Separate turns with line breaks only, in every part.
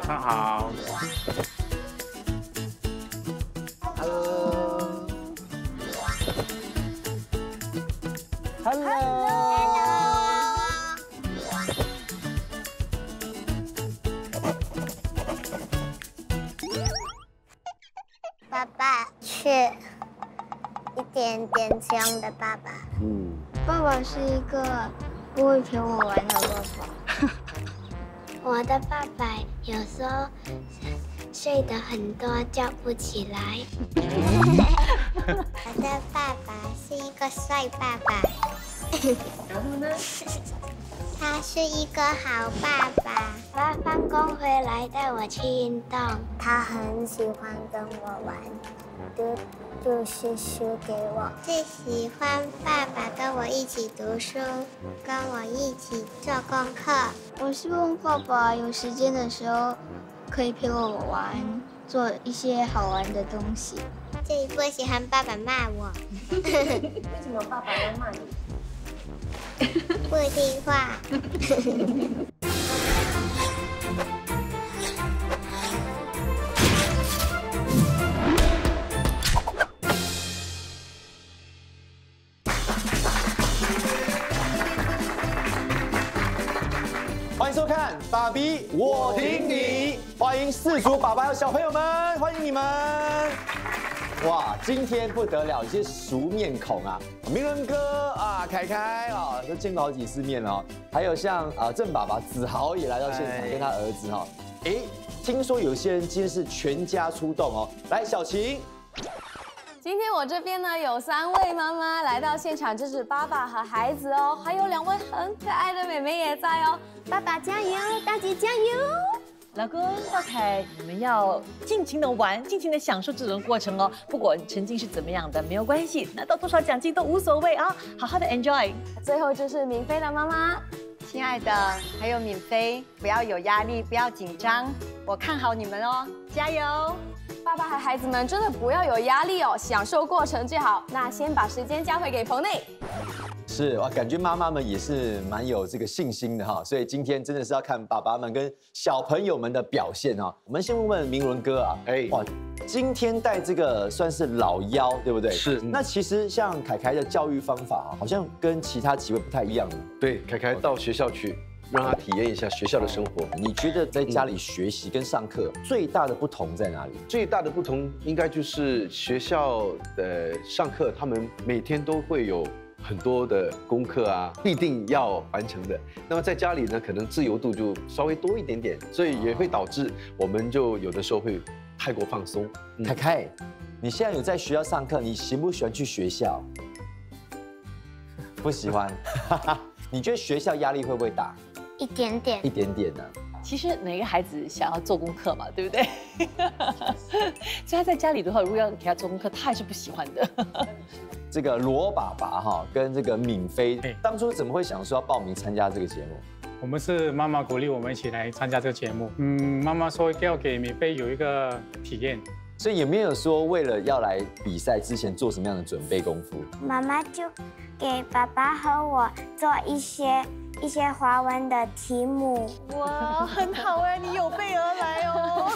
上好。
Hello。Hello。
爸爸是一点点凶的爸爸。
爸爸是一个不会陪我玩的爸爸。
我的爸爸有时候睡得很多，叫不起来。我的爸爸是一个帅爸爸。
然后呢？
他是一个好爸爸。他放工回来带我去运动。他很喜欢跟我玩，就是书给我。最喜欢爸爸跟我一起读书，跟我一起做功课。
我希望爸爸有时间的时候可以陪我玩，做一些好玩的东西。
最不喜欢爸爸骂我。
为什么爸爸要骂你？
不听话。
欢迎收看《爸比我挺你》，欢迎四组爸爸和小朋友们，欢迎你们！哇，今天不得了，一些熟面孔啊，明伦哥啊，凯凯啊，都见过好几次面了哦。还有像郑爸爸子豪也来到现场，跟他儿子哈。哎，听说有些人今天是全家出动哦。来，小晴。
今天我这边呢有3位妈妈来到现场，就是爸爸和孩子哦，还有2位很可爱的妹妹也在哦。爸爸加油，大姐加油！
老公、大凯，你们要尽情的玩，尽情的享受这种过程哦。不管成绩是怎么样的，没有关系，拿到多少奖金都无所谓啊，好好的 enjoy。
最后就是敏飞的妈妈，
亲爱的，还有敏飞，不要有压力，不要紧张，我看好你们哦，加油！
爸爸和孩子们真的不要有压力哦，享受过程最好。那先把时间交回给棚内。
是哇，感觉妈妈们也是蛮有这个信心的哈，所以今天真的是要看爸爸们跟小朋友们的表现哈。我们先问问明伦哥啊，哇，今天带这个算是老幺，对不对？
是。
那其实像凯凯的教育方法啊，好像跟其他几位不太一样。
对，凯凯到学校去，让他体验一下学校的生活。
你觉得在家里学习跟上课最大的不同在哪里？
最大的不同应该就是学校的上课，他们每天都会有很多的功课啊，必定要完成的。那么在家里呢，可能自由度就稍微多一点点，所以也会导致我们就有的时候会太过放松。
凯凯，你现在有在学校上课，你喜不喜欢去学校？不喜欢。你觉得学校压力会不会大？
一点点。
一点点呢。
其实每个孩子想要做功课嘛，对不对？所以他在家里的话，如果要给他做功课，他还是不喜欢的。
这个罗爸爸哈跟这个敏飞，当初怎么会想说要报名参加这个节目？
我们是妈妈鼓励我们一起来参加这个节目。妈妈说要给敏飞有一个体验，
所以有没有说为了要来比赛之前做什么样的准备功夫？
妈妈就给爸爸和我做一些华文的题目。
哇，很好哎，你有备而来哦。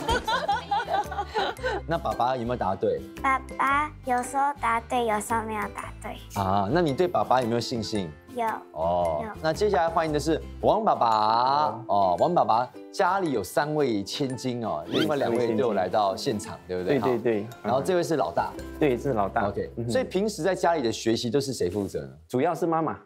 那爸爸有没有答对？
爸爸有时候答对，有时候没有答对。
啊，那你对爸爸有没有信心？
有。
哦，
有。
那接下来欢迎的是王爸爸哦，王爸爸家里有3位千金哦，另外2位都有来到现场，对不对？
对对对。
然后这位是老大。
对，这是老大。
OK， 所以平时在家里的学习都是谁负责呢？
主要是妈妈。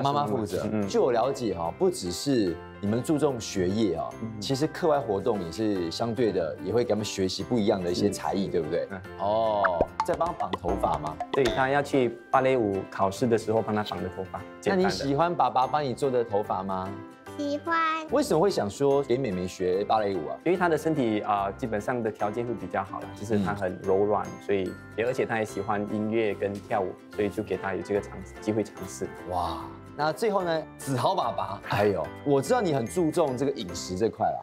妈妈负责。据我了解哈，不只是你们注重学业啊，其实课外活动也是相对的，也会给他们学习不一样的一些才艺，对不对？哦，在帮他绑头发吗？
对，他要去芭蕾舞考试的时候帮他绑的头发。
那你喜欢爸爸帮你做的头发吗？
喜欢。
为什么会想说给妹妹学芭蕾舞啊？
因为她的身体基本上的条件会比较好了，就是她很柔软，所以而且她也喜欢音乐跟跳舞，所以就给她有这个机会尝试。
哇，那最后呢，子豪爸爸，还有我知道你很注重这个饮食这块啦，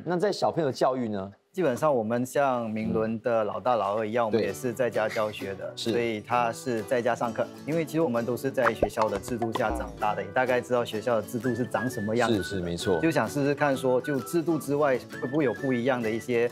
那在小朋友教育呢，
基本上我们像明伦的老大老二一样，我们
对
也是在家教学的，
是
所以他是在家上课。因为其实我们都是在学校的制度下长大的，也大概知道学校的制度是长什么样子。
是没错。
就想试试看说，就制度之外会不会有不一样的一些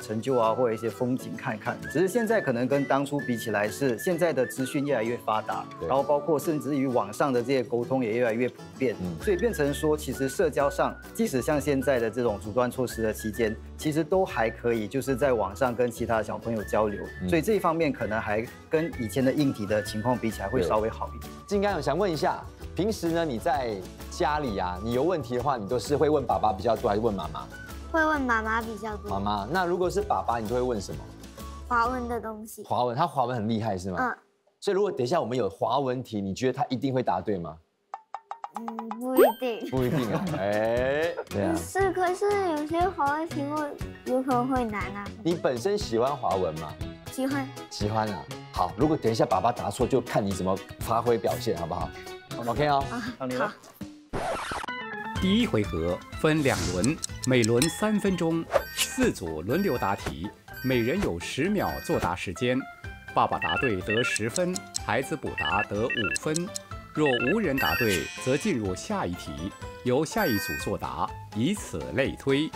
成就啊，或者一些风景看看。只是现在可能跟当初比起来，是现在的资讯越来越发达，然后包括甚至于网上的这些沟通也越来越普遍，所以变成说，其实社交上，即使像现在的这种阻断措施的期间，其实都还可以，就是在网上跟其他的小朋友交流。所以这一方面可能还跟以前的硬体的情况比起来会稍微好一点。
静刚，我想问一下，平时呢你在家里啊，你有问题的话，你都是会问爸爸比较多，还是问妈妈？
会问妈妈比较多。
妈妈，那如果是爸爸，你都会问什么？
华文的东西。
华文，他华文很厉害是吗？
嗯。
所以如果等一下我们有华文题，你觉得他一定会答对吗？
不一定。
不一定啊，哎，对啊。
是，可是有些华文题目有可能会难啊。
你本身喜欢华文吗？
喜欢。
喜欢啊。好，如果等一下爸爸答错，就看你怎么发挥表现，好不好 ？OK 哦。
好，你了。
第一回合分2轮，每轮3分钟，4组轮流答题，每人有10秒作答时间。爸爸答对得10分，孩子补答得5分。若无人答对，则进入下一题，由下一组作答，以此类推。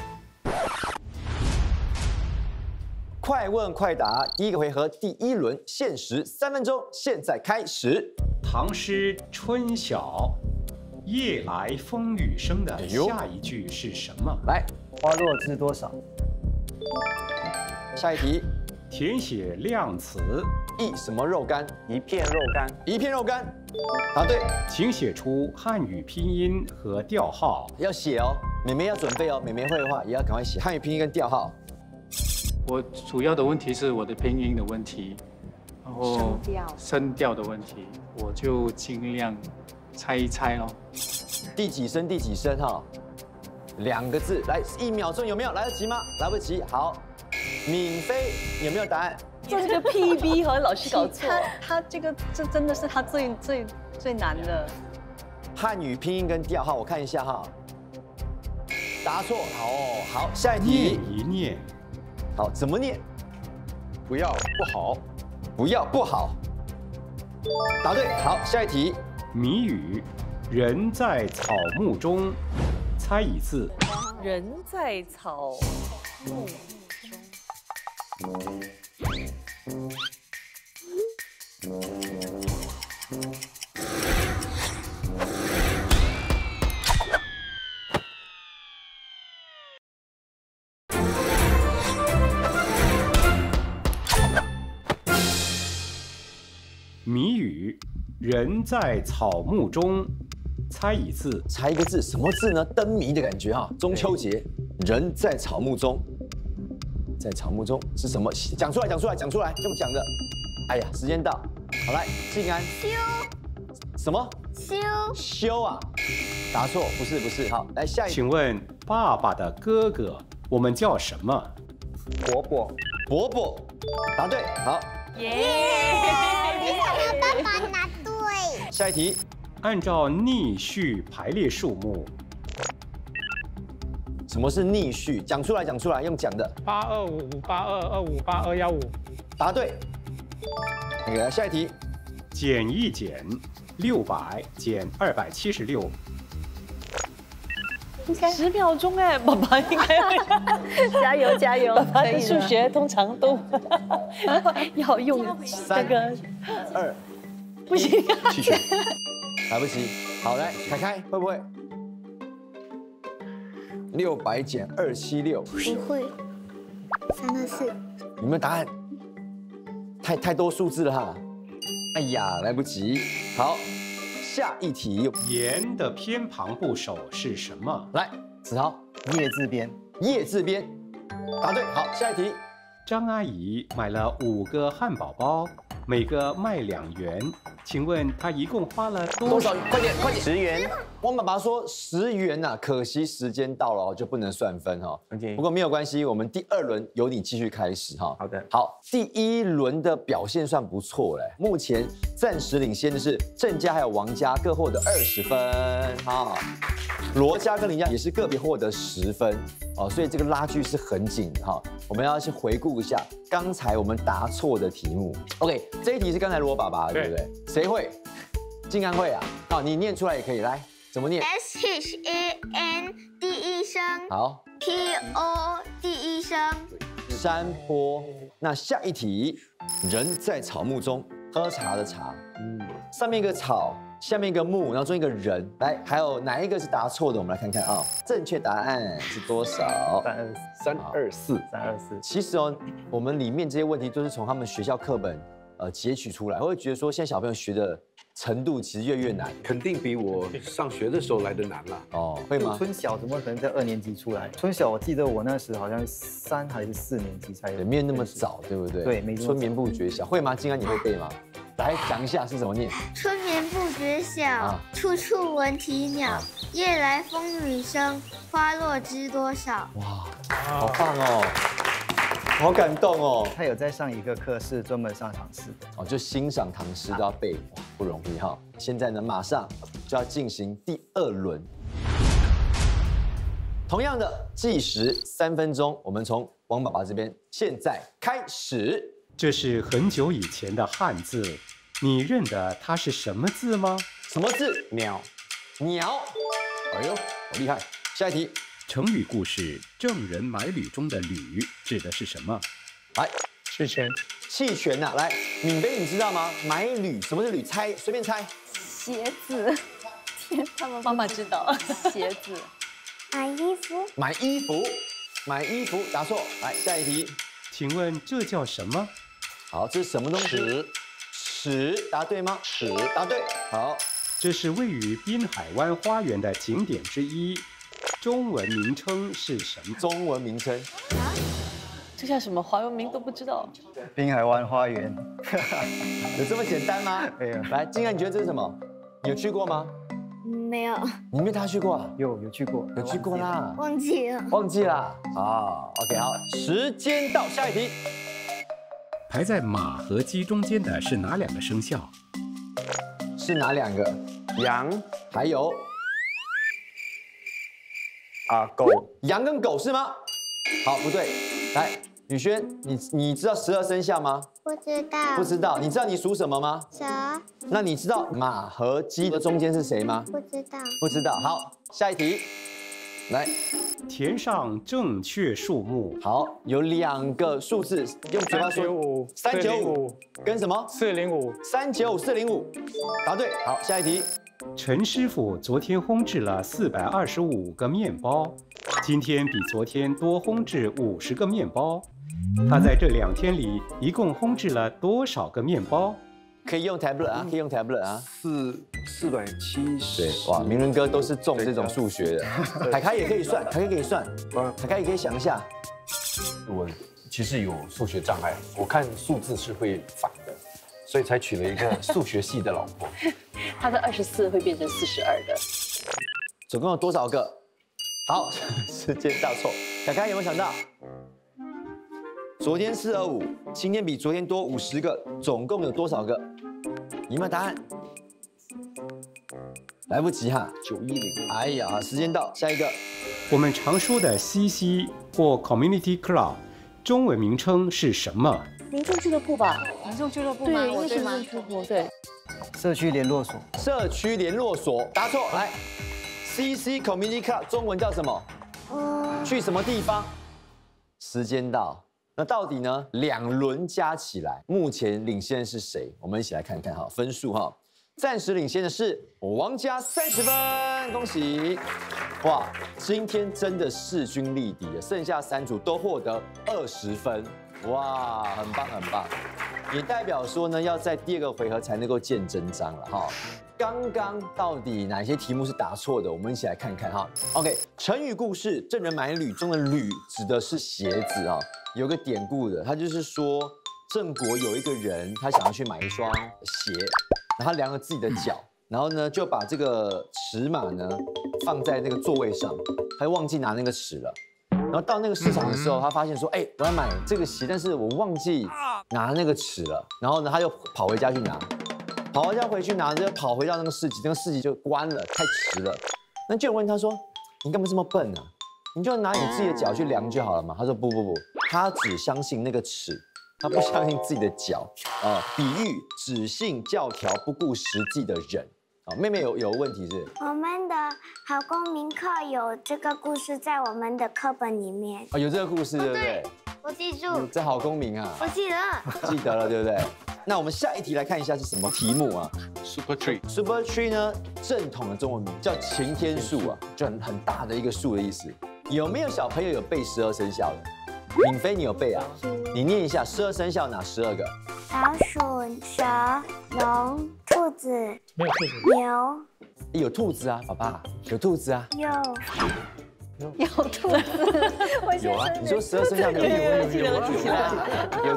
快问快答，第一个回合第1轮，限时3分钟，现在开始。
唐诗《春晓》。夜来风雨声的下一句是什么？
来，
花落知多少。
下一题，
填写量词。
一什么肉干？
一片肉干。
一片肉干。答对，
请写出汉语拼音和调号。
要写哦，妹妹要准备哦，妹妹会的话也要赶快写汉语拼音跟调号。
我主要的问题是我的拼音的问题，然后声调的问题，我就尽量猜一猜咯。
第几声？第几声？哈，2个字，来1秒钟，有没有来得及吗？来不及。好，敏飞有没有答案？
这个 PB 和老师搞错，
他这真的是他最难的。
汉语拼音跟调号，我看一下哈。答错，好，下一题。
念一念。
好，怎么念？
不要不好，
不要不好。答对，好，下一题。
谜语，人在草木中，猜一字。
人在草木中。
谜语，人在草木中，猜一字。
猜一个字，什么字呢？灯谜的感觉哈。中秋节，人在草木中，在草木中是什么？讲出来，用讲的。哎呀，时间到，好来，静安。
修。
什么？
修
啊？答错，不是。好，来下一题。
请问爸爸的哥哥，我们叫什么？
伯伯。
答对，好。
耶！你看到爸爸答对。
下一题，
按照逆序排列数目。
什么是逆序？讲出来，用讲的。
825582258215。
答对。那个下一题，
减一减，600减276。
10秒钟哎，爸爸应该加油！爸爸的数学通常都要用那个
2，
不行，
来不及。好，来凯凯会不会？600减276。
不会。324。
有没有答案？太多数字了哈。哎呀，来不及。好。下一题，
言的偏旁部首是什么？
来，子豪，
叶字边。
答对，好，下一题。
张阿姨买了5个汉堡包，每个卖2元，请问她一共花了多少？
快点
！10元。
汪爸爸说10元呐，可惜时间到了就不能算分哈。
OK，
不过没有关系，我们第2轮由你继续开始哈。
好的。
好，第1轮的表现算不错嘞，目前暂时领先的是郑家还有王家各获得20分哈，罗家跟林家也是个别获得10分哦，所以这个拉锯是很紧的哈。我们要去回顾一下刚才我们答错的题目。OK， 这一题是刚才罗爸爸的，对不对？谁会？静安会啊，好，你念出来也可以，来怎么念
SHAN 第一声，
好
PO 第一声，
山坡。那下一题，人在草木中，喝茶的茶，上面一个草，下面一个木，然后中间一个人。来，还有哪一个是答错的？我们来看看啊，正确答案是多少
？324。
其实哦，我们里面这些问题都是从他们学校课本截取出来，我会觉得说现在小朋友学的程度其实越来越难，
肯定比我上学的时候来的难了。
哦，会吗？
春小怎么可能在2年级出来？春小我记得我那时好像3还是4年级才有，
没有那么早，对不对？
对，没
春眠不觉晓，会吗？静安你会背吗？来讲一下是怎么念。
春眠不觉晓，处处闻啼鸟。夜来风雨声，花落知多少。
哇，好棒哦！好感动哦！
他有在上一个课是专门上唐诗
哦，就欣赏唐诗都要背，哇，不容易哈。现在呢，马上就要进行第2轮，同样的计时3分钟，我们从王爸爸这边现在开始。
这是很久以前的汉字，你认得它是什么字吗？
什么字？
鸟。
鸟。哎呦，好厉害！下一题。
成语故事“郑人买履”中的“履”指的是什么？
来，
弃权。
弃权呐！来，敏飞，你知道吗？买履，什么是履？猜，随便猜。
鞋子。天，他们
妈妈知道。
鞋子。
买衣服。
买衣服。买衣服，答错。来，下一题。
请问这叫什么？
好，这是什么东西？尺，答对吗？尺，答对。好，
这是位于滨海湾花园的景点之一。中文名称是什么？
中文名称
这叫什么？华文名都不知道。
滨海湾花园，
有这么简单吗？
没有。
来，静安，你觉得这是什么？你有去过吗？
没有。
你没他去过啊？
有去过，
有去过啦。
忘记了。
忘记啦。好 ，OK， 好，时间到，下一题。
排在马和鸡中间的是哪2个生肖？
是哪2个？
羊，
还有。
狗，
羊跟狗是吗？好，不对。来，宇轩，你知道12生肖吗？
不知道。
不知道。你知道你属什么吗？
蛇。
那你知道马和鸡的中间是谁吗？
不知道。
不知道。好，下一题。来，
填上正确数目。
好，有2个数字，用嘴巴说。395跟什么？405。395、405，答对。好，下一题。
陈师傅昨天烘制了425个面包，今天比昨天多烘制50个面包。他在这2天里一共烘制了多少个面包？
可以用 tablet 啊，可以用 tablet 啊。
470。
对，哇，明伦哥都是中这种数学的。凯凯也可以算，凯凯可以算，凯凯也可以想一下。
我其实有数学障碍，我看数字是会反的，所以才娶了一个数学系的老婆。
他的24会变成42的。
总共有多少个？好，时间到错。凯凯有没有想到？昨天425，今天比昨天多50个，总共有多少个？有没有答案？来不及哈，910。哎呀，时间到，下一个。
我们常说的 CC 或 Community Club， 中文名称是什么？
民众俱乐部吧？
民众俱乐部吗？
对，
我对吗？
对。
社区联络所。
社区联络所，答错。来 ，CC Community Club 中文叫什么？去什么地方？时间到。那到底呢？2轮加起来，目前领先的是谁？我们一起来看看哈，分数哈。暂时领先的是王家30分，恭喜！哇，今天真的势均力敌了，剩下3组都获得20分，哇，很棒很棒。也代表说呢，要在第2个回合才能够见真章了哈。刚刚到底哪些题目是答错的？我们一起来看看哈。OK， 成语故事“郑人买履”中的“履”指的是鞋子哈。有个典故的，他就是说郑国有一个人，他想要去买一双鞋，然后他量了自己的脚，然后呢就把这个尺码呢放在那个座位上，他忘记拿那个尺了。然后到那个市场的时候，他发现说，哎，我要买这个鞋，但是我忘记拿那个尺了。然后呢，他又跑回家去拿，跑回家回去拿，就跑回到那个市集，那个市集就关了，太迟了。那就有人问他说，你干嘛这么笨啊？你就拿你自己的脚去量就好了嘛。他说不，他只相信那个尺，他不相信自己的脚。比喻只信教条不顾实际的人。妹妹有问题是？
我们的好公民课有这个故事在我们的课本里面。
有这个故事对不对？
我记住。
这好公民啊！
我记得。
记得了对不对？那我们下一题来看一下是什么题目啊
？Super Tree。Super
Tree 呢，正统的中文名叫擎天树啊，就很大的一个树的意思。有没有小朋友有背12生肖的？敏飞，你有背啊？你念一下12生肖哪12个？
老鼠、蛇、龙、兔子。
没有兔子。
牛。
有兔子啊，爸爸有兔子啊。
有
兔子。
有啊，你说12生肖没有？
有记得了。
有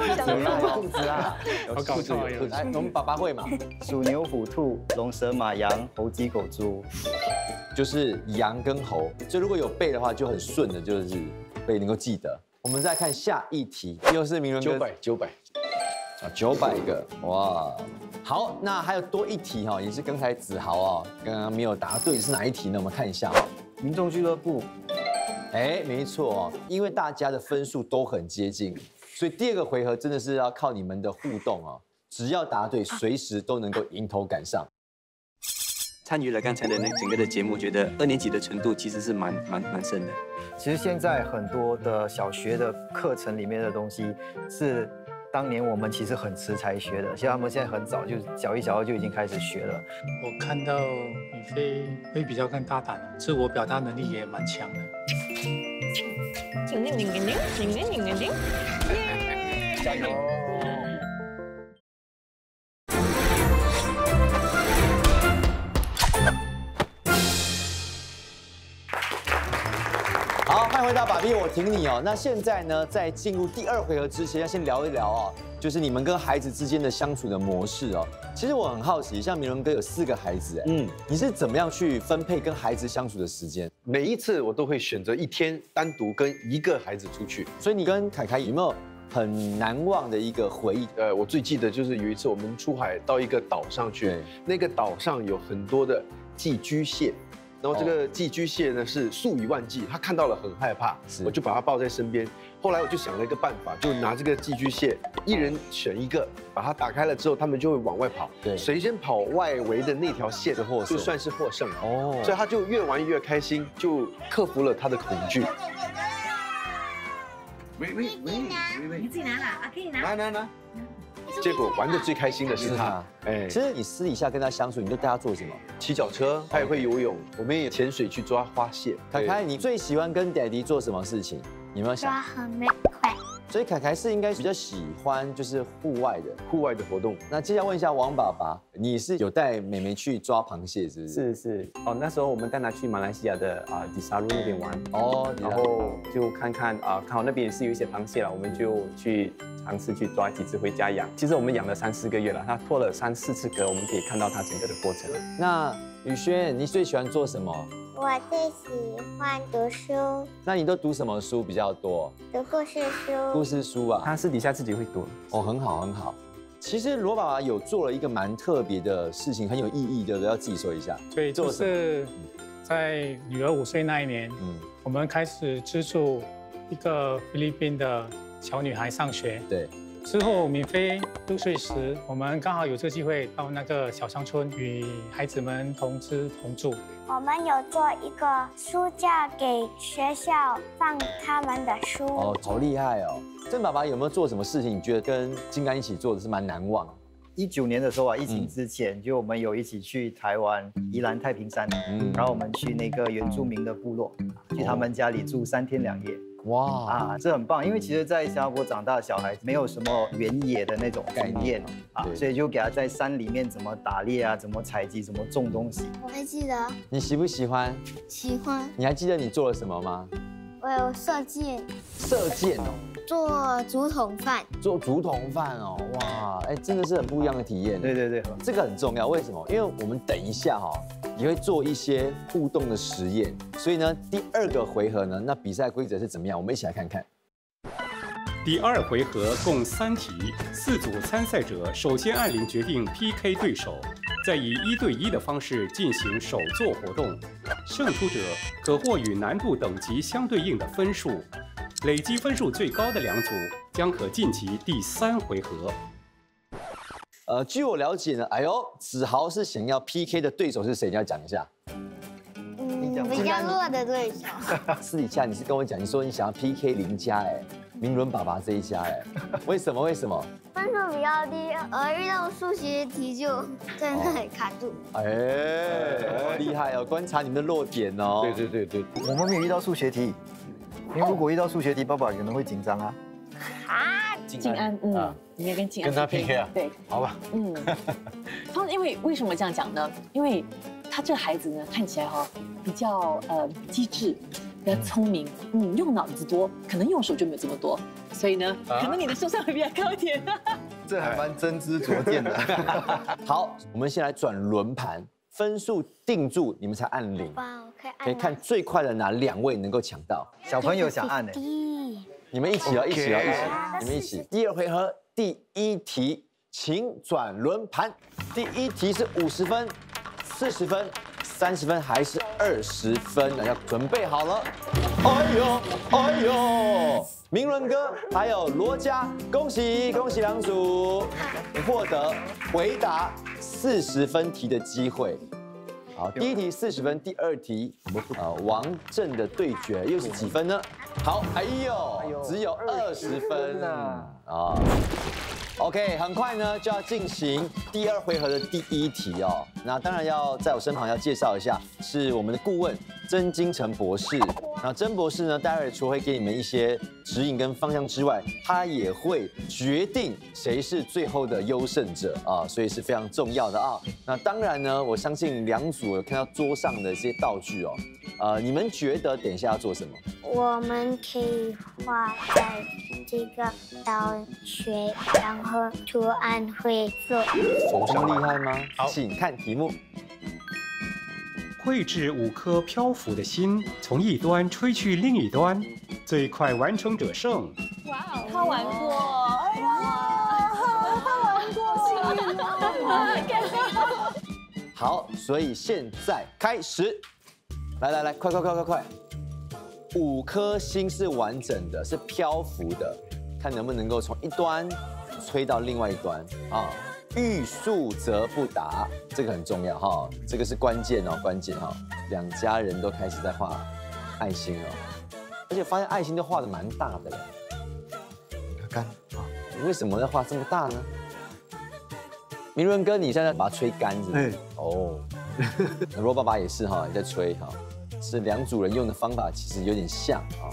兔子啊。
好搞笑啊！
来，我们爸爸会嘛？
鼠、牛、虎、兔、龙、蛇、马、羊、猴、鸡、狗、猪。
就是羊跟猴，所以如果有背的话，就很顺的，就是背能够记得。我们再看下一题，又是明伦哥900个，哇！好，那还有多一题哈，也是刚才子豪哦，刚刚没有答对是哪一题呢？我们看一下，
民众俱乐部。
哎，没错哦，因为大家的分数都很接近，所以第2个回合真的是要靠你们的互动哦，只要答对，随时都能够迎头赶上。
参与了刚才的那整个的节目，觉得2年级的程度其实是蛮深的。
其实现在很多的小学的课程里面的东西，是当年我们其实很迟才学的，像他们现在很早就小1、小2就已经开始学了。
我看到敏飞会比较更大胆了，自我表达能力也蛮强的。
加油！好，欢迎回到爸比，我挺你哦。那现在呢，在进入第2回合之前，要先聊一聊哦，就是你们跟孩子之间的相处的模式哦。其实我很好奇，像明伦哥有4个孩子，你是怎么样去分配跟孩子相处的时间？
每一次我都会选择1天单独跟1个孩子出去。
所以你跟凯凯有没有很难忘的一个回忆？
我最记得就是有一次我们出海到一个岛上去，那个岛上有很多的寄居蟹。然后这个寄居蟹呢是数以万计，他看到了很害怕，我就把它抱在身边。后来我就想了一个办法，就拿这个寄居蟹，一人选1个，把它打开了之后，他们就会往外跑。对，谁先跑外围的那条线就算是获胜了。哦，所以他就越玩越开心，就克服了他的恐惧。
你自己拿啦，可以拿。
拿。结果玩的最开心的是他。
其实你私底下跟他相处，你都带他做什么？
骑脚车，他也会游泳，我们也潜水去抓花蟹。
凯凯，你最喜欢跟爹地做什么事情？有没有想？
抓很美快。
所以凯凯是应该比较喜欢就是户外的
活动。
那接下来问一下王爸爸，你是有带妹妹去抓螃蟹是不是？
是哦，那时候我们带她去马来西亚的迪沙路那边玩然后就看看刚好那边也是有一些螃蟹了，我们就去尝试去抓几只回家养。其实我们养了3、4个月了，它脱了3、4次壳，我们可以看到它整个的过程。
那宇轩，你最喜欢做什么？
我最喜欢读书。
那你都读什么书比较多？
读故事书。
故事书啊，
他私底下自己会读。
哦，很好很好。其实罗爸爸有做了一个蛮特别的事情，很有意义的，要自己说一下。
对，就是在女儿5岁那一年，我们开始资助一个菲律宾的小女孩上学。
对。
之后，敏飞6岁时，我们刚好有这个机会到那个小乡村与孩子们同吃同住。
我们有做一个书架给学校放他们的书。
哦，好厉害哦！郑爸爸有没有做什么事情？你觉得跟金刚一起做的是蛮难忘
？19年的时候疫情之前，就我们有一起去台湾宜兰太平山，然后我们去那个原住民的部落，去他们家里住3天2夜。哇这很棒，因为其实，在新加坡长大的小孩没有什么原野的那种概念所以就给他在山里面怎么打猎啊，怎么采集，怎么种东西。
我还记得。
你喜不喜欢？
喜欢。
你还记得你做了什么吗？
我有射箭。
射箭哦，
做竹筒饭。
做竹筒饭哦，哇，哎，真的是很不一样的体验。
对对对，
这个很重要，为什么？因为我们等一下哈，也会做一些互动的实验，所以呢，第2个回合呢，那比赛规则是怎么样？我们一起来看看。
第2回合共3题，4组参赛者首先按铃决定 PK 对手，再以1对1的方式进行手作活动。胜出者可获与难度等级相对应的分数，累积分数最高的2组将可晋级第3回合。
据我了解呢，哎呦，子豪是想要 PK 的对手是谁？你要讲一下。
比较弱的对手。
私底下你是跟我讲，你说你想要 PK 林家，哎，明伦爸爸这一家，哎，为什么？为什么？
分数比较低，遇到数学题就在那里卡住。
哎，厉害哦，观察你们的弱点哦。
对，
我们没有遇到数学题，因为如果遇到数学题，爸爸可能会紧张啊。
静安，你也跟静安
跟他 PK 啊？
对，
好吧。
他因为什么这样讲呢？因为他这个孩子呢，看起来比较机智，比较聪明，用脑子多，可能用手就没有这么多，所以呢，可能你的胜算会比较高一点。
这还蛮真知灼见的。
好，我们先来转轮盘，分数定住，你们才按铃。
哇，
可以看最快的哪2位能够抢到。
小朋友想按呢？
你们一起哦，一起，你们一起。第2回合第1题，请转轮盘。第1题是50分、40分、30分还是20分？要准备好了。哎呦，明伦哥还有罗家，恭喜2组，你获得回答40分题的机会。好，第1题40分，第2题王震的对决又是几分呢？好，哎呦，只有20分啊！OK， 很快呢就要进行第2回合的第1题哦。那当然要在我身旁要介绍一下，是我们的顾问曾金城博士。那曾博士呢，待会除了会给你们一些指引跟方向之外，他也会决定谁是最后的优胜者啊，所以是非常重要的啊。那当然呢，我相信2组有看到桌上的这些道具哦，你们觉得等一下要做什么？
我们可以画在这个岛水，然后图案会做。
这么厉害吗？好，请看题目。
绘制5颗漂浮的心，从一端吹去另一端，最快完成者胜。
哇哦，他玩过，哎呀，他玩过，
好，所以现在开始，来，快，5颗心是完整的，是漂浮的，看能不能够从一端吹到另外一端啊。欲速则不达，这个很重要哈，这个是关键哦，2家人都开始在画爱心哦，而且发现爱心都画的蛮大的了。看啊，为什么要画这么大呢？明伦哥，你现在把它吹干是不是？哦，罗爸爸也是哈，也在吹哈，是2组人用的方法其实有点像啊。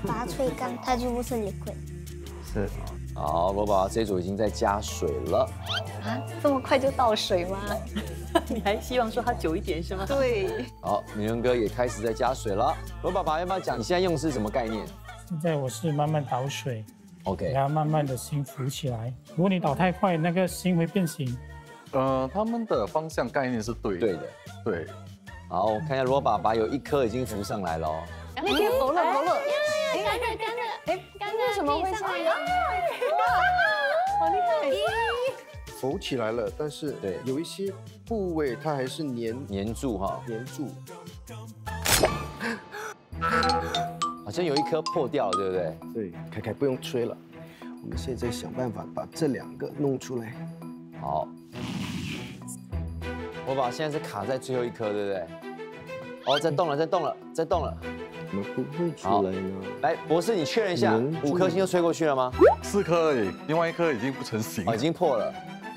把它吹干，它就不是 liquid。
是。好，罗爸爸这组已经在加水了。
啊，这么快就倒水吗？你还希望说它久一点是吗？
对。
好，明伦哥也开始在加水了。罗爸爸要不要讲你现在用的是什么概念？
现在我是慢慢倒水
，OK，
给它慢慢的心浮起来。如果你倒太快，那个心会变形。
他们的方向概念是对的。对。
好，我看一下罗爸爸有1颗已经浮上来了哦。
那边浮了。
干的，
为什么会这样？
好厉害！
浮起来了，但是有一些部位它还是
粘住哈，
粘住。
好像有1颗破掉了，对不对？
对，凯凯不用吹了，我们现在想办法把这2个弄出来。
好，我把现在是卡在最后1颗，对不对？哦，在动了。怎
么不会出来呢？
来，博士，你确认一下，5颗星就吹过去了吗
？4颗而已，另外1颗已经不成形，
已经破了，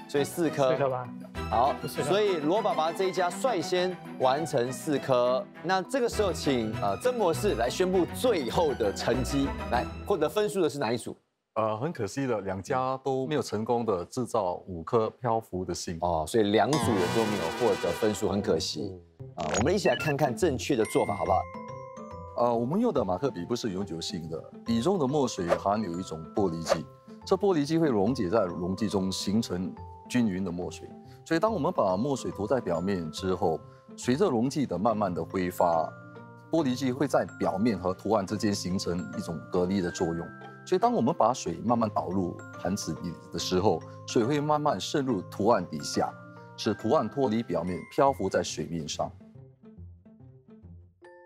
所以4颗。
4颗吧。
好，所以罗爸爸这一家率先完成4颗。那这个时候，请曾博士来宣布最后的成绩。来，获得分数的是哪一组？
很可惜的，2家都没有成功的制造5颗漂浮的心。
哦，所以2组也都没有获得分数，很可惜。我们一起来看看正确的做法，好不好？
我们用的马克笔不是永久性的，笔中的墨水含有一种玻璃剂，这玻璃剂会溶解在溶剂中，形成均匀的墨水。所以当我们把墨水涂在表面之后，随着溶剂的慢慢的挥发，玻璃剂会在表面和图案之间形成一种隔离的作用。所以当我们把水慢慢导入盘子里的时候，水会慢慢渗入图案底下，使图案脱离表面，漂浮在水面上。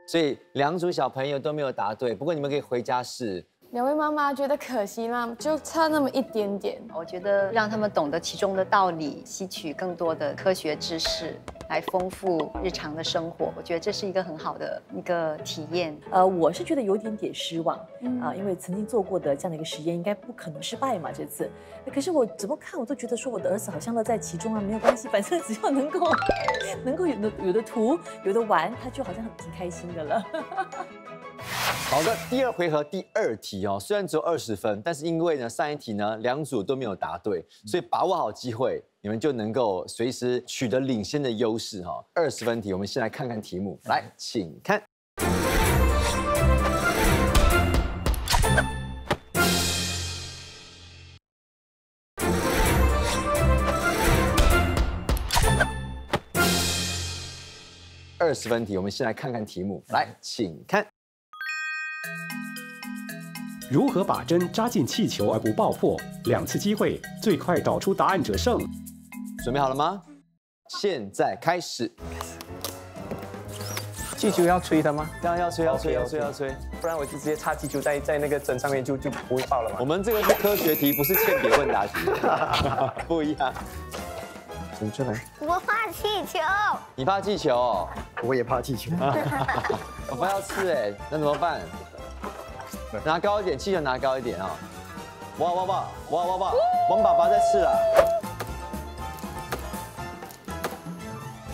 所以2组小朋友都没有答对，不过你们可以回家试。
2位妈妈觉得可惜吗？就差那么一点点。
我觉得让他们懂得其中的道理，吸取更多的科学知识，来丰富日常的生活。我觉得这是一个很好的一个体验。
我是觉得有一点点失望因为曾经做过的这样的一个实验，应该不可能失败嘛这次。可是我怎么看我都觉得说我的儿子好像乐在其中啊，没有关系，反正只要能够有的涂有的玩，他就好像挺开心的了。
好的，第2回合第2题哦，虽然只有20分，但是因为呢上一题呢2组都没有答对，所以把握好机会，你们就能够随时取得领先的优势哈。20分题，我们先来看看题目，来，请看。20分题，我们先来看看题目，来，请看。
如何把针扎进气球而不爆破？2次机会，最快导出答案者胜。
准备好了吗？现在开始。
气球要吹的吗？
当然要吹，要吹，
不然我就直接插气球在那个针上面就不会爆了嘛。
我们这个是科学题，不是欠别问答题，不一样。
请出来。
我怕气球。
你怕气球哦？
我也怕气球。
我爸要吃哎，那怎么办？拿高一点，气球拿高一点啊！哇，王爸爸在吃了，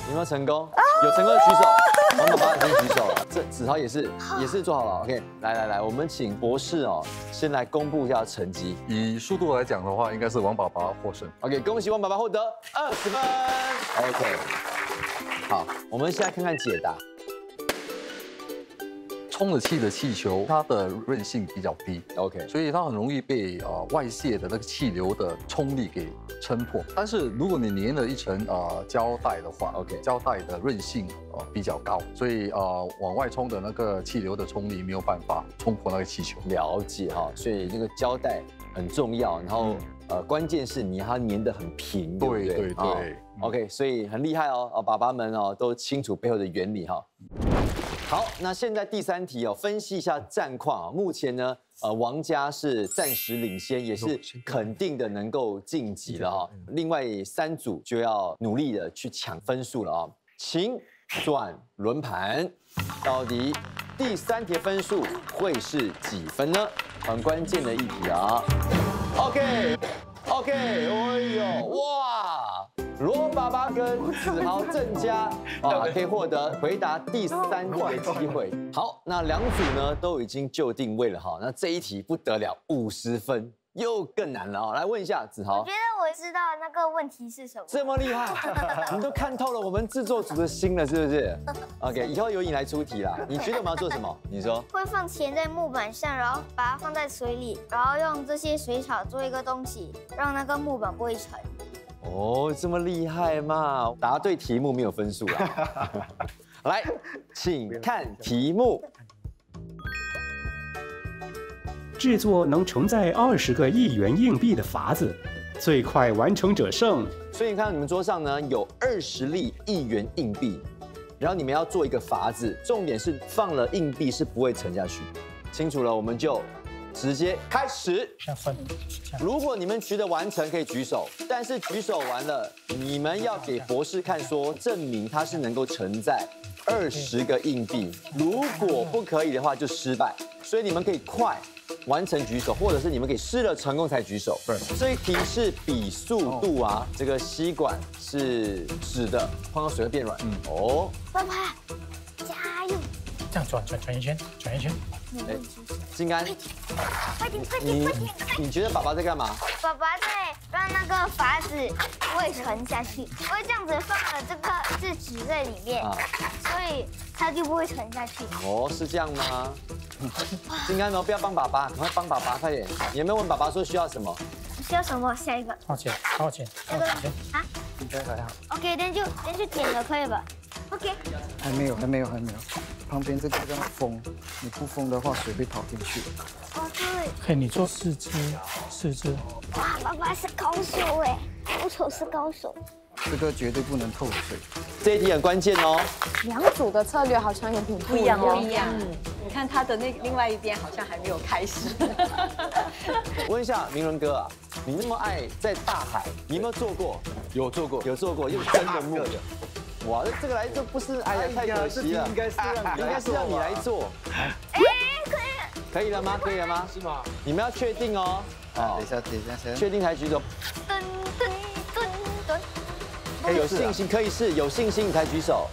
有没有成功？有成功的举手，王爸爸已经举手了。这子豪也是做好了 ，OK， 来，我们请博士哦，先来公布一下成绩。
以速度来讲的话，应该是王爸爸获胜。
OK， 恭喜王爸爸获得20分。OK， 好，我们现在看看解答。
充了气的气球，它的韧性比较低
，OK，
所以它很容易被外泄的那个气流的冲力给撑破。但是如果你粘了一层胶带的话
，OK，
胶带的韧性比较高，所以往外冲的那个气流的冲力没有办法冲破那个气球。
了解哈，所以这个胶带很重要，然后关键是你它粘得很平，对不对？
对。
OK， 所以很厉害哦，爸爸们哦都清楚背后的原理哈。 好，那现在第3题哦，分析一下战况啊。目前呢，王家是暂时领先，也是肯定的能够晋级了哈。另外3组就要努力的去抢分数了啊。请转轮盘，到底第3题的分数会是几分呢？很关键的一题啊。OK， 哎呦，哇！ 罗爸爸跟子豪、郑家可以获得回答第3题的机会。好，那2组呢都已经就定位了哈。那这一题不得了，50分又更难了啊！来问一下子豪，
我觉得我知道那个问题是什么。
这么厉害，你都看透了我们制作组的心了，是不是 ？OK， 以后由你来出题啦。你觉得我们要做什么？你说。
会放钱在木板上，然后把它放在水里，然后用这些水草做一个东西，让那个木板不会沉。
哦，这么厉害嘛！答对题目没有分数啦。来，请看题目。
制作能承载20个1元硬币的筏子，最快完成者胜。
所以你看到你们桌上呢有20粒1元硬币，然后你们要做一个筏子，重点是放了硬币是不会沉下去。清楚了，我们就。 直接开始。如果你们觉得完成，可以举手。但是举手完了，你们要给博士看，说证明它是能够承载20个硬币。如果不可以的话，就失败。所以你们可以快完成举手，或者是你们可以试了成功才举手。这一题是比速度啊，这个吸管是直的，碰到水会变软。哦，
爸爸，加油！
这样转一圈，转一圈。
金安，
快点！
你觉得爸爸在干嘛？
爸爸在让那个筏子不会沉下去，因为这样子放了这个是纸在里面，所以它就不会沉下去。
哦，是这样吗？静安哦，不要帮爸爸，赶快帮爸爸，快点！你有没有问爸爸说需要什么？
需要什么？下一个。
掏钱，掏钱，
这个啊
应该还好。
？OK，那就点了，可以吧 ？OK。
还没有。旁边这个要封，你不封的话，水会跑进去。
哦，对。
可以，你做4只。
哇，爸爸是高手哎，高手是高手。
这个绝对不能透水。
这一题很关键哦。
两组的策略好像有点不一样哦。
不一样。你看他的另外一边好像还没有开始。
问一下明伦哥啊，你那么爱在大海，你有没有做过？有做过，用真的木的。哇，这个来这不是，哎呀，太可惜了。应该是让你来做。
哎，
可以了吗？是吗？你们要确定哦。
等一下先。
确定才举手。有信心可以试，有信心你才举手。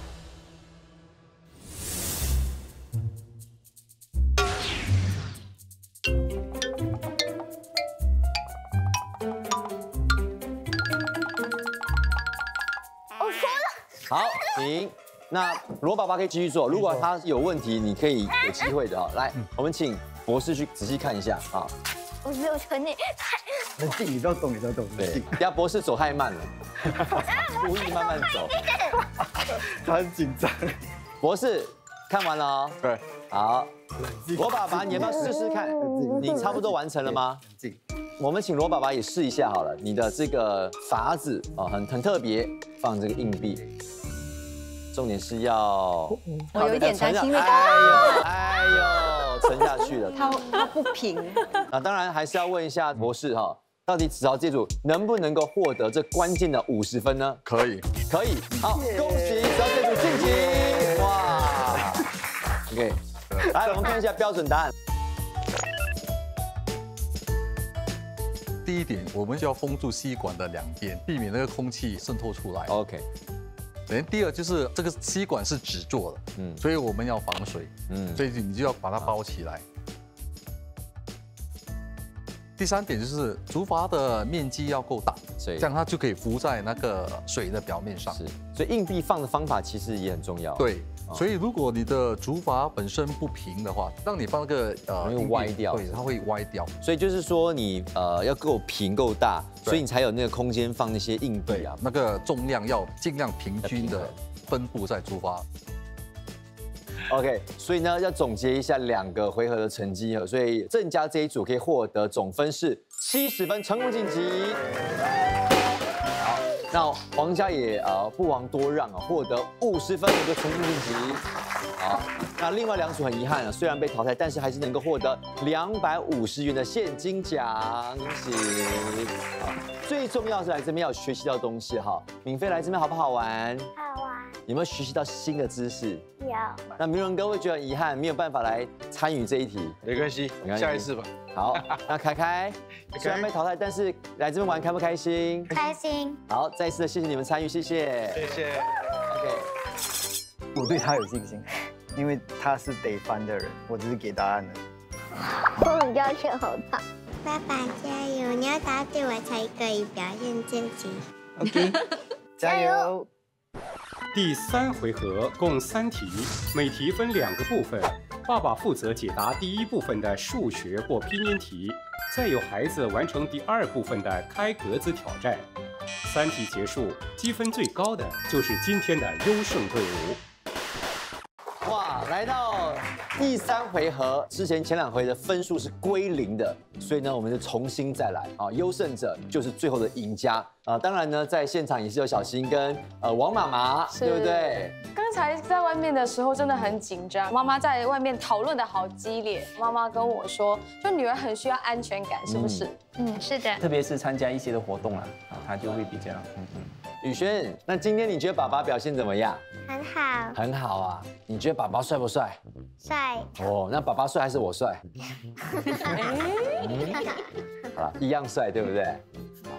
好，停。那罗爸爸可以继续做，如果他有问题，你可以有机会的哦。来，我们请博士去仔细看一下啊。
我没有成你。
冷静，你都要懂。
对，等下博士走太慢了，故意慢慢走。
他很紧张。
博士看完了哦。
对。
好，罗爸爸，你要不要试试看？你差不多完成了吗？我们请罗爸爸也试一下好了。你的这个法子哦，很特别，放这个硬币。重点是要，
我有一点担心，因为
哎呦，沉下去了。
它不平。
那当然还是要问一下博士哈，到底子豪这组能不能够获得这关键的50分呢？
可以。
好，恭喜子豪这组晋级！哇 ，OK， 来我们看一下标准答案。
第一点，我们就要封住吸管的两边，避免那个空气渗透出来。
OK。
第二就是这个吸管是纸做的，所以我们要防水，所以你就要把它包起来。第三点就是竹筏的面积要够大，这样它就可以浮在那个水的表面上。
是，所以硬币放的方法其实也很重要。
对，所以如果你的竹筏本身不平的话，让你放那个
会歪掉，
对，它会歪掉。
所以就是说你要够平够大，所以你才有那个空间放那些硬币啊。
那个重量要尽量平均的分布在竹筏。
OK， 所以呢，要总结一下2个回合的成绩所以郑家这一组可以获得总分是70分，成功晋级。好，那皇家也不遑多让获得50分，能够成功晋级。好，那另外2组很遗憾虽然被淘汰，但是还是能够获得250元的现金奖，恭喜！好，最重要是来这边要学习到东西哈。敏飞来这边好不好玩？
好玩。
有没有学习到新的知识？
有。
那明伦哥会觉得很遗憾，没有办法来参与这一题。
没关系，下一次吧。
好，那凯凯虽然被淘汰，但是来这边玩开不开心？
开心。
好，再一次的谢谢你们参与，谢谢。
谢谢。
OK，
我对他有信心，因为他是得翻的人，我只是给答案了。
我很要求好大。
爸爸加油！你要答对我才可以表现自己。
OK， 加油！
第3回合共3题，每题分2个部分。爸爸负责解答第1部分的数学或拼音题，再由孩子完成第2部分的开格子挑战。3题结束，积分最高的就是今天的优胜队伍。
哇，来到第3回合之前2回的分数是归0的，所以呢，我们就重新再来啊，优胜者就是最后的赢家啊。当然呢，在现场也是有小新跟王妈妈，对不对？
刚才在外面的时候真的很紧张，妈妈在外面讨论的好激烈。妈妈跟我说，就女儿很需要安全感，是不是？
是的。
特别是参加一些的活动她就会比较
宇轩，那今天你觉得爸爸表现怎么样？
很好。
很好啊，你觉得爸爸帅不帅？
帅。
哦，那爸爸帅还是我帅？好了，一样帅，对不对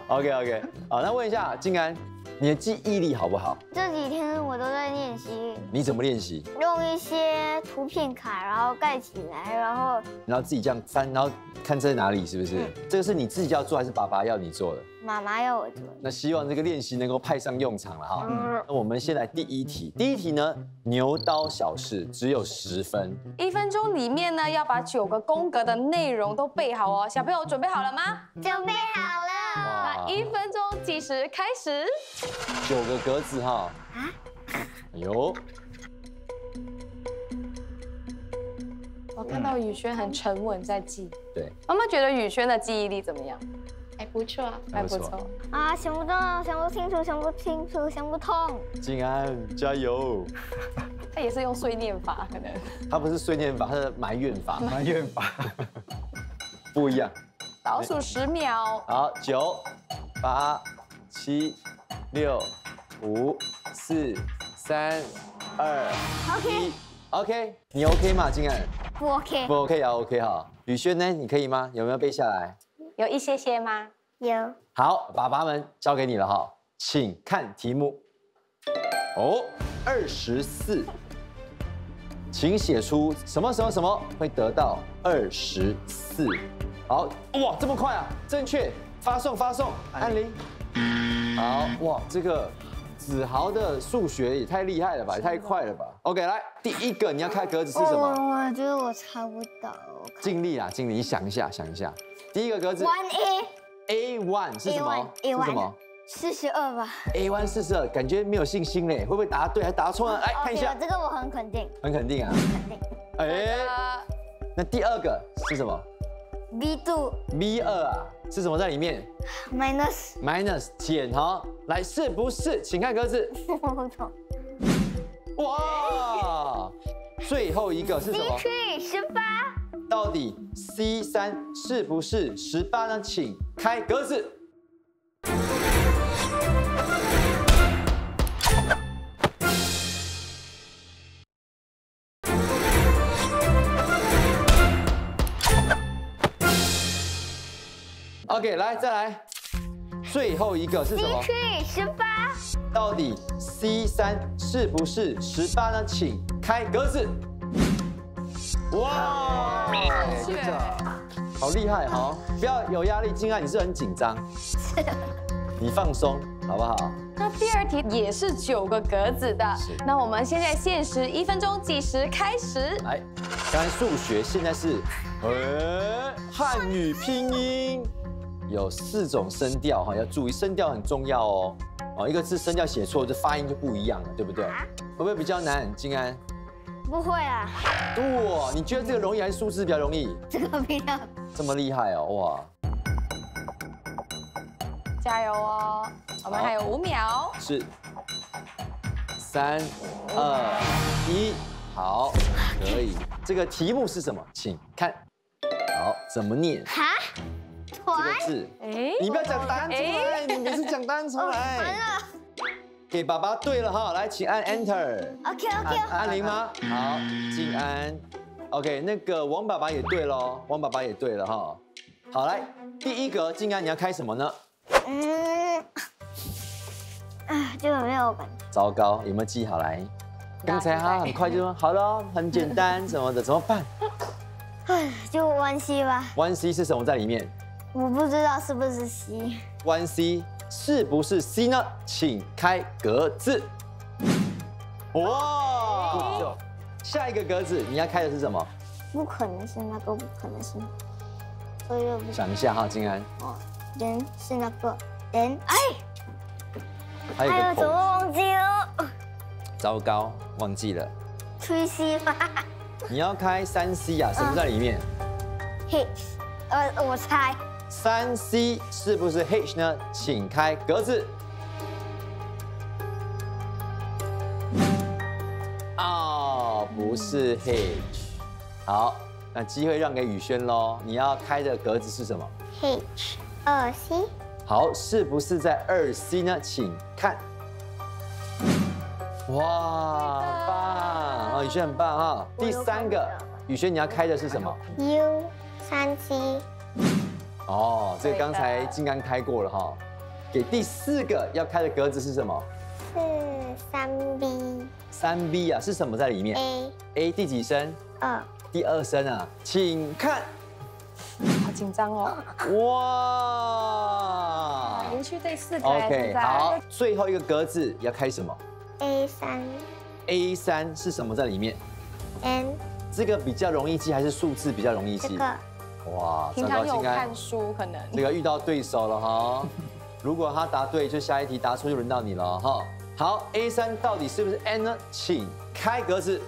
？OK， 好，那问一下静安，你的记忆力好不好？
这几天我都在练习，
你怎么练习？
用一些图片卡，然后盖起来，然后
自己这样翻，然后看这在哪里，是不是？这个是你自己要做，还是爸爸要你做的？
妈妈要我做。
那希望这个练习能够派上用场了哈。那我们先来第一题，第一题呢，牛刀小试，只有10分。
1分钟里面呢，要把9个宫格的内容都背好哦。小朋友准备好了吗？
准备好了。
那1分钟计时开始。
9个格子哈。啊？有。
我看到宇轩很沉稳在记。
对。
妈妈觉得宇轩的记忆力怎么样？
还不错，
还不错。
啊，想不到，想不清楚，想不清楚，想不通。
静安，加油！
他也是用碎念法，可能。
他不是碎念法，他是埋怨法。
埋怨法。
不一样。
倒数10秒。
好，9、8、7、6、5、4、3、2、1。OK， 你 OK 吗，静安？
不 OK。
不 OK 啊 ，OK 哈。宇轩呢？你可以吗？有没有背下来？
有一些吗？
有。
好，爸爸们交给你了哈，请看题目。24，请写出什么会得到24。好，哇，这么快啊！正确，发送，安玲。好，哇，这个子豪的数学也太厉害了吧，也太快了吧。OK， 来，第一个你要开格子是什么？
我觉得我猜不到。
尽力啦，尽力，你想一下。第一个格子 A1 是什么？是什么
？42吧。
A1 42，感觉没有信心嘞，会不会答对还答错呢？来看一下。
这个我很肯定。
很肯定啊。肯定。哎，那第二个是什么 ？B2 啊，是什么在里面 ？minus 减哈。来，是不是？请看格子。
不懂。
哇，最后一个是什么
？18。
到底 C3是不是18呢？请开格子。OK， 来再来，最后一个是什么
？18。
到底 C3是不是18呢？请开格子。哇，好厉害哈！不要有压力，静安，你是很紧张，你放松好不好？
那第二题也是9个格子的，那我们现在限时1分钟计时开始。
来，刚才数学，现在是汉语拼音，有4种声调哈，要注意声调很重要哦。一个字声调写错，这发音就不一样了，对不对？会不会比较难，静安？
不会啊。
哇，你觉得这个容易还是数字比较容易？
这个比较。
这么厉害哦，哇！
加油哦，我们还有5秒。
是。3、2、1，好，可以。这个题目是什么？请看。好，怎么念？
哈？
这个字。你不要讲答案出来，你每次讲答案出来。
完了。
给爸爸对了哈，来，请按 Enter。
OK。
按铃吗？好，静安。OK， 那个王爸爸也对喽，王爸爸也对了哈。好，来，第一格，静安你要开什么呢？
这个没有感觉。
糟糕，有没有记好来？刚才他很快就说好了，很简单什么的，怎么办？
就 1C 吧。
1C 是什么在里面？
我不知道是不是 C。1C
是不是 C 呢？请开格子。哇！下一个格子你要开的是什么？
不可能是那个，不可能是那个，所以不
想一下哈，静安。
人是那个人，
还有一个
怎么忘记了？
糟糕，忘记了。
3C 吧。
你要开3C 啊？什么在里面
？H，我猜。
3C 是不是 H 呢？请开格子。哦，不是 H。好，那机会让给宇轩喽。你要开的格子是什么
？H，2C。
好，是不是在2C 呢？请看。哇，很棒！哦，宇轩很棒哈。第3个，宇轩你要开的是什么
？U，3C。
哦，这个刚才静安开过了哈。给第4个要开的格子是什么？
是3B。
3B 啊，是什么在里面 ？A 第几声？2。第2声啊，请看。
好紧张哦！
哇！
连续对4个。
OK， 好，最后一个格子要开什么
？A3。
A3是什么在里面
？N。
这个比较容易记还是数字比较容易记？
这个。
哇，
平常有看书可能。
这个遇到对手了哈。如果他答对，就下一题答错就轮到你了哈。好 ，A3 到底是不是 N 呢？请开格子。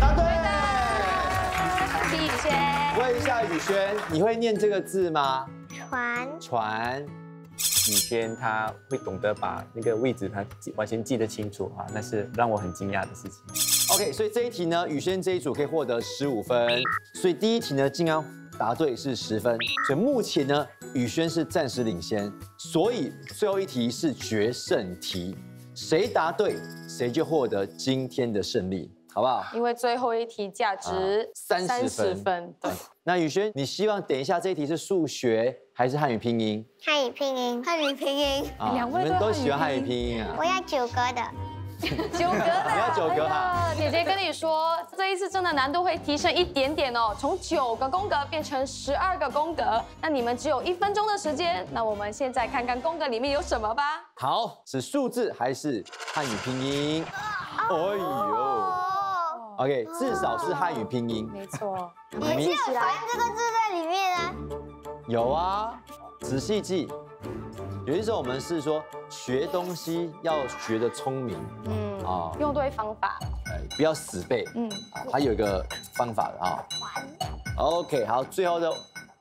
答对。
恭喜宇轩。
问一下宇轩，你会念这个字吗？船。
宇轩他会懂得把那个位置他完全记得清楚啊，那是让我很惊讶的事情。
OK， 所以这一题呢，宇轩这一组可以获得15分，所以第一题呢，静安答对是10分，所以目前呢，宇轩是暂时领先，所以最后一题是决胜题，谁答对谁就获得今天的胜利，好不好？
因为最后一题价值30分，对。
那宇轩，你希望等一下这一题是数学还是汉语拼音？
汉语拼音，汉语拼音。
2位
你们都喜欢汉语拼音啊？
我要9格的。
9格的，
你要9格哈。
姐姐跟你说，这一次真的难度会提升一点点哦，从9个宫格变成12个宫格。那你们只有1分钟的时间，那我们现在看看宫格里面有什么吧。
好，是数字还是汉语拼音？哎呦 ，OK， 至少是汉语拼音。
没错。
你是有传这个字在里面啊？
有啊，仔细记。有些时候我们是说学东西要学得聪明，
用对方法，
不要死背，还有一个方法的啊。OK， 好，最后的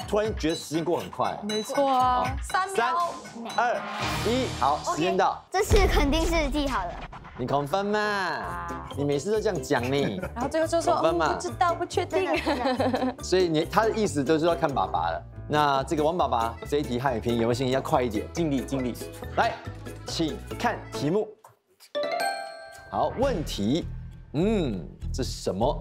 突然觉得时间过很快，
没错啊，3秒
，2、1，好，时间到。
这次肯定是记好了。
你恐分嘛？你每次都这样讲呢。
然后最后就说不知道，不确定。
所以他的意思都是要看爸爸的。那这个王爸爸这一题汉语拼音有没有信心？要快一点，尽力。来，请看题目。好，问题，这是什么？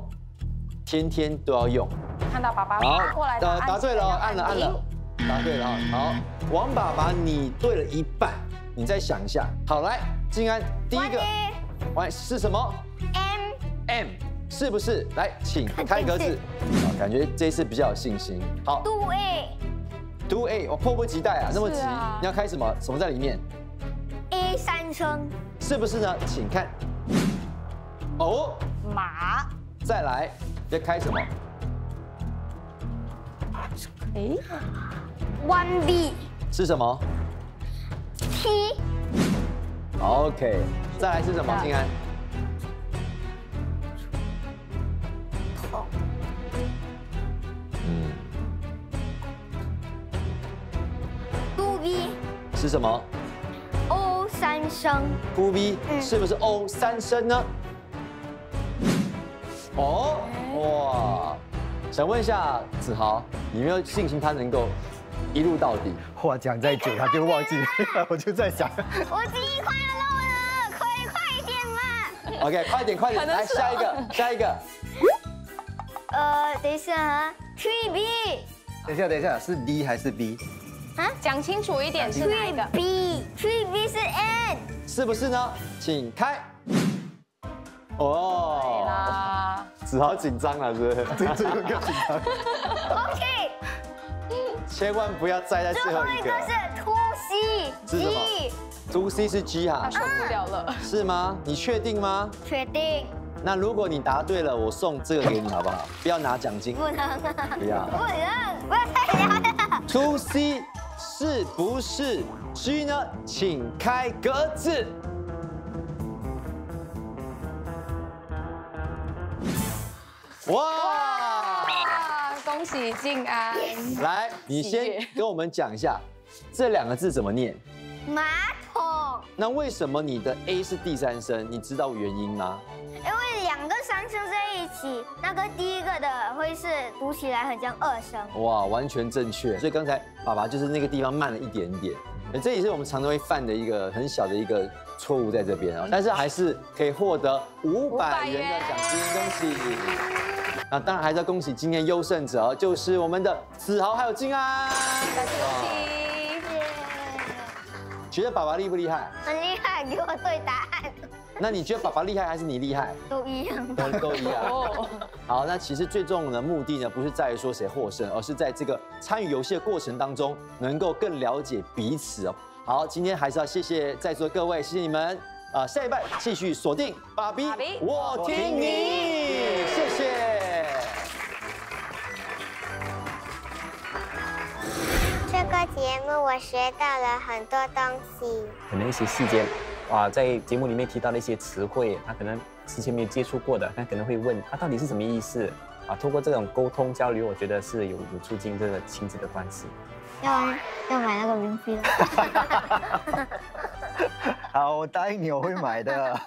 天天都要用。
看到爸爸过来
答对了，按了，答对了。好，王爸爸你对了一半，你再想一下。好，来，静安，第一个，是什么 ？M 是不是？来，请开格子。感觉这一次比较有信心。好 ，Do A， 我迫不及待啊，那么急，你要开什么？什么在里面
？A3声，
是不是呢？请看。哦，
马。
再来，要开什么
？1B
是什么
？T。OK，
再来是什么？静安。
2B
是什么
？O3声。
2B 是不是 O3声呢？哦，哇！想问一下子豪，你有没有信心他能够一路到底？
话讲再久，他就忘记了，我就在想。
我记忆快要漏了，快一点嘛。
OK， 快点，来下一个。
等一下啊 ，3B。
等一下，是 D 还是 B？
啊，讲清楚一点是哪一个
？3B 是 N，
是不是呢？请开。哦，
对啦，
子豪紧张了，是不是？
最后一个紧张。
OK，
千万不要栽在最后一个。
最后一个是 2C，
是什么 ？2C 是 G 哈。
他受不了了。
是吗？你确定吗？
确定。
那如果你答对了，我送这个给你好不好？不要拿奖金。
不能。
不要。
不要太聊了。
2C 是不是 G 呢？请开格子。哇！
恭喜静安。
来，你先跟我们讲一下这2个字怎么念。
马桶。
那为什么你的 A 是第3声？你知道原因吗？
因为2个3声在一起，那个第一个的会是读起来很像2声。
哇，完全正确。所以刚才爸爸就是那个地方慢了一点点，这也是我们常常会犯的一个很小的一个错误在这边啊。但是还是可以获得500元的奖金，恭喜！那当然还是要恭喜今天优胜者，就是我们的子豪还有静安。
恭喜！
觉得爸爸厉不厉害？
很厉害，给我对答案。
那你觉得爸爸厉害还是你厉害？
都一样。
都一样。好，那其实最重要的目的呢，不是在于说谁获胜，而是在这个参与游戏的过程当中，能够更了解彼此哦。好，今天还是要谢谢在座的各位，谢谢你们。下一拜继续锁定爸比，我听你，谢谢。
这个节目我学到了很多东西，
可能一些细节，在节目里面提到的一些词汇，他可能之前没有接触过的，他可能会问他到底是什么意思通过这种沟通交流，我觉得是有促进这个亲子的关系。
要买那个冰淇淋。
好，我答应你，我会买的。